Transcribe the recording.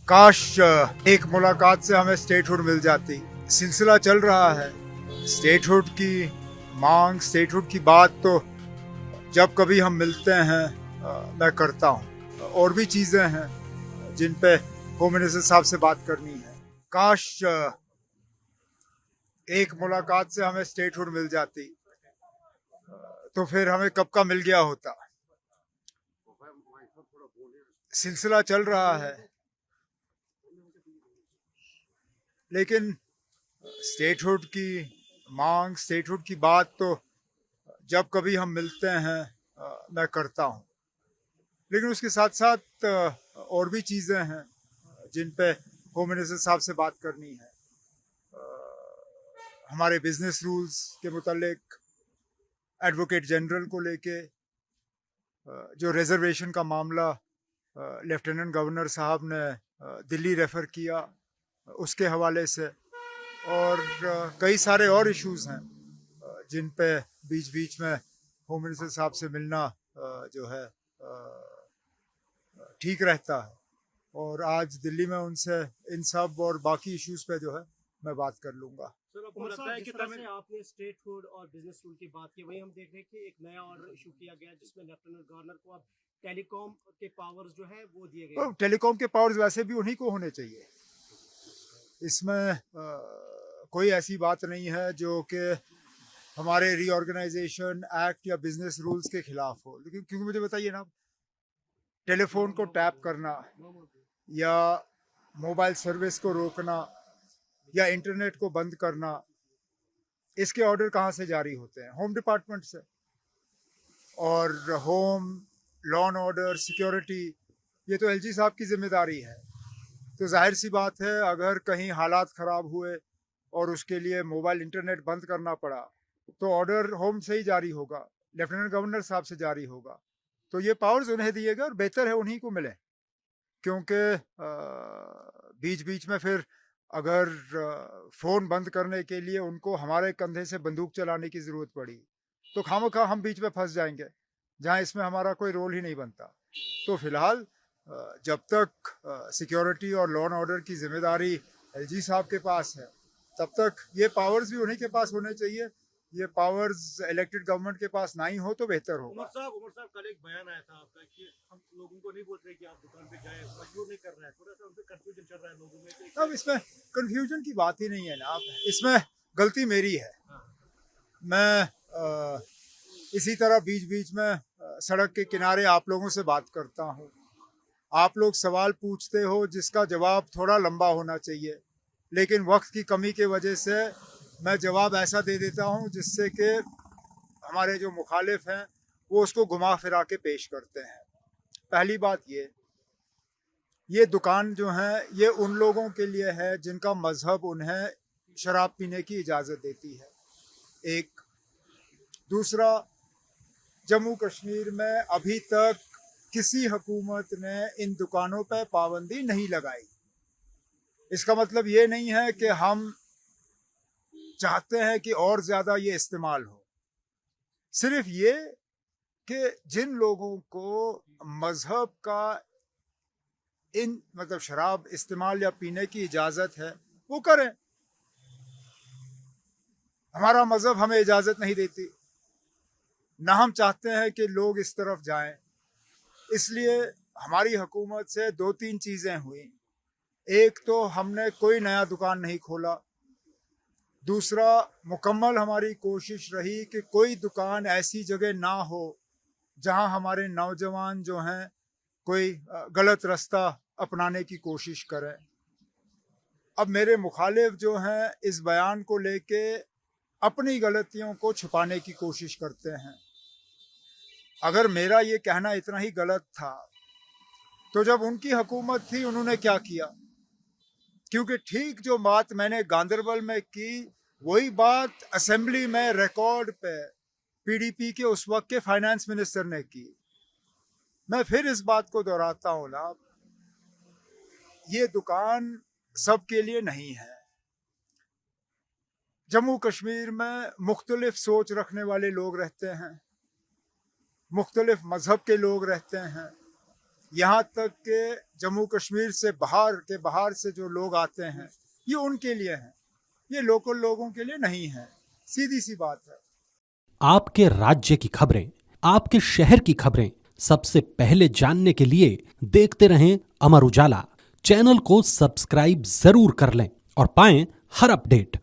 काश एक मुलाकात से हमें स्टेटहुड मिल जाती। सिलसिला चल रहा है स्टेटहुड की मांग, स्टेटहुड की बात तो जब कभी हम मिलते हैं मैं करता हूँ। और भी चीज़ें हैं जिन पे होम मिनिस्टर साहब से बात करनी है। काश एक मुलाकात से हमें स्टेटहुड मिल जाती तो फिर हमें कब का मिल गया होता। सिलसिला चल रहा है लेकिन स्टेटहुड की मांग, स्टेटहुड की बात तो जब कभी हम मिलते हैं मैं करता हूँ। लेकिन उसके साथ साथ और भी चीज़ें हैं जिन पे होम मिनिस्टर साहब से बात करनी है। हमारे बिजनेस रूल्स के मुतालिक, एडवोकेट जनरल को लेके जो रिजर्वेशन का मामला लेफ्टिनेंट गवर्नर साहब ने दिल्ली रेफ़र किया, उसके हवाले से, और कई सारे और इश्यूज़ हैं जिन पे बीच बीच में होम मिनिस्टर साहब से मिलना जो है ठीक रहता है। और आज दिल्ली में उनसे इन सब और बाकी इश्यूज पे जो है मैं बात कर लूंगा। सर, आपको लगता है कि जिस तरह से आपने स्टेट फूड और बिजनेस रूल की बात की, वही हम देख रहे हैं कि एक नया ऑर्डर इशू किया गया जिसमें लेफ्टिनेंट गवर्नर को अब टेलीकॉम के पावर्स जो है वो दिए गए। तो टेलीकॉम के पावर्स वैसे भी उन्हीं को होने चाहिए। इसमें कोई ऐसी बात नहीं है जो कि हमारे रीऑर्गेनाइजेशन एक्ट या बिजनेस रूल्स के खिलाफ हो। लेकिन क्योंकि मुझे बताइए ना, टेलीफोन को टैप करना या मोबाइल सर्विस को रोकना या इंटरनेट को बंद करना, इसके ऑर्डर कहाँ से जारी होते हैं? होम डिपार्टमेंट से। और home, law and order, security, ये तो एलजी साहब की जिम्मेदारी है। तो जाहिर सी बात है, अगर कहीं हालात ख़राब हुए और उसके लिए मोबाइल इंटरनेट बंद करना पड़ा तो ऑर्डर होम से ही जारी होगा, लेफ्टिनेंट गवर्नर साहब से जारी होगा। तो ये पावर्स उन्हें दिए गए और बेहतर है उन्हीं को मिले, क्योंकि बीच बीच में फिर अगर फ़ोन बंद करने के लिए उनको हमारे कंधे से बंदूक चलाने की ज़रूरत पड़ी तो खामखा हम बीच में फंस जाएंगे, जहां इसमें हमारा कोई रोल ही नहीं बनता। तो फिलहाल जब तक सिक्योरिटी और लॉ एंड ऑर्डर की जिम्मेदारी एलजी साहब के पास है, तब तक ये पावर्स भी उन्हीं के पास होने चाहिए। ये पावर्स इलेक्टेड गवर्नमेंट के पास ना ही हो तो बेहतर होगा। उमर साहब, कल एक बयान आया था आपका कि हम लोगों को नहीं बोल रहे कि आप दुकान पे जाए, मजबूर नहीं कर रहा है, थोड़ा सा उनसे कंफ्यूजन चल रहा है लोगों में। अब इसमें कंफ्यूजन की बात ही नहीं है ना, इसमें गलती मेरी है। मैं इसी तरह बीच बीच में सड़क के किनारे आप लोगों से बात करता हूँ। आप लोग सवाल पूछते हो जिसका जवाब थोड़ा लंबा होना चाहिए, लेकिन वक्त की कमी के वजह से मैं जवाब ऐसा दे देता हूँ जिससे कि हमारे जो मुखालिफ हैं वो उसको घुमा फिरा के पेश करते हैं। पहली बात, ये दुकान जो है ये उन लोगों के लिए है जिनका मजहब उन्हें शराब पीने की इजाज़त देती है, एक। दूसरा, जम्मू कश्मीर में अभी तक किसी हुकूमत ने इन दुकानों पर पाबंदी नहीं लगाई। इसका मतलब ये नहीं है कि हम चाहते हैं कि और ज़्यादा ये इस्तेमाल हो। सिर्फ ये कि जिन लोगों को मजहब का इन मतलब शराब इस्तेमाल या पीने की इजाज़त है वो करें। हमारा मजहब हमें इजाज़त नहीं देती, ना हम चाहते हैं कि लोग इस तरफ जाएं। इसलिए हमारी हुकूमत से दो तीन चीज़ें हुई। एक तो हमने कोई नया दुकान नहीं खोला। दूसरा, मुकम्मल हमारी कोशिश रही कि कोई दुकान ऐसी जगह ना हो जहां हमारे नौजवान जो हैं कोई गलत रास्ता अपनाने की कोशिश करें। अब मेरे मुखालिफ जो हैं इस बयान को लेके अपनी गलतियों को छुपाने की कोशिश करते हैं। अगर मेरा ये कहना इतना ही गलत था तो जब उनकी हुकूमत थी उन्होंने क्या किया? क्योंकि ठीक जो बात मैंने गांदरबल में की वही बात असेंबली में रिकॉर्ड पे पीडीपी के उस वक्त के फाइनेंस मिनिस्टर ने की। मैं फिर इस बात को दोहराता हूँ ना, ये दुकान सबके लिए नहीं है। जम्मू कश्मीर में मुख्तलिफ सोच रखने वाले लोग रहते हैं, मुख्तलिफ मजहब के लोग रहते हैं, यहाँ तक के जम्मू कश्मीर से बाहर से जो लोग आते हैं, ये उनके लिए हैं, ये लोकल लोगों के लिए नहीं है। सीधी सी बात है। आपके राज्य की खबरें, आपके शहर की खबरें सबसे पहले जानने के लिए देखते रहें अमर उजाला। चैनल को सब्सक्राइब जरूर कर लें और पाएं हर अपडेट।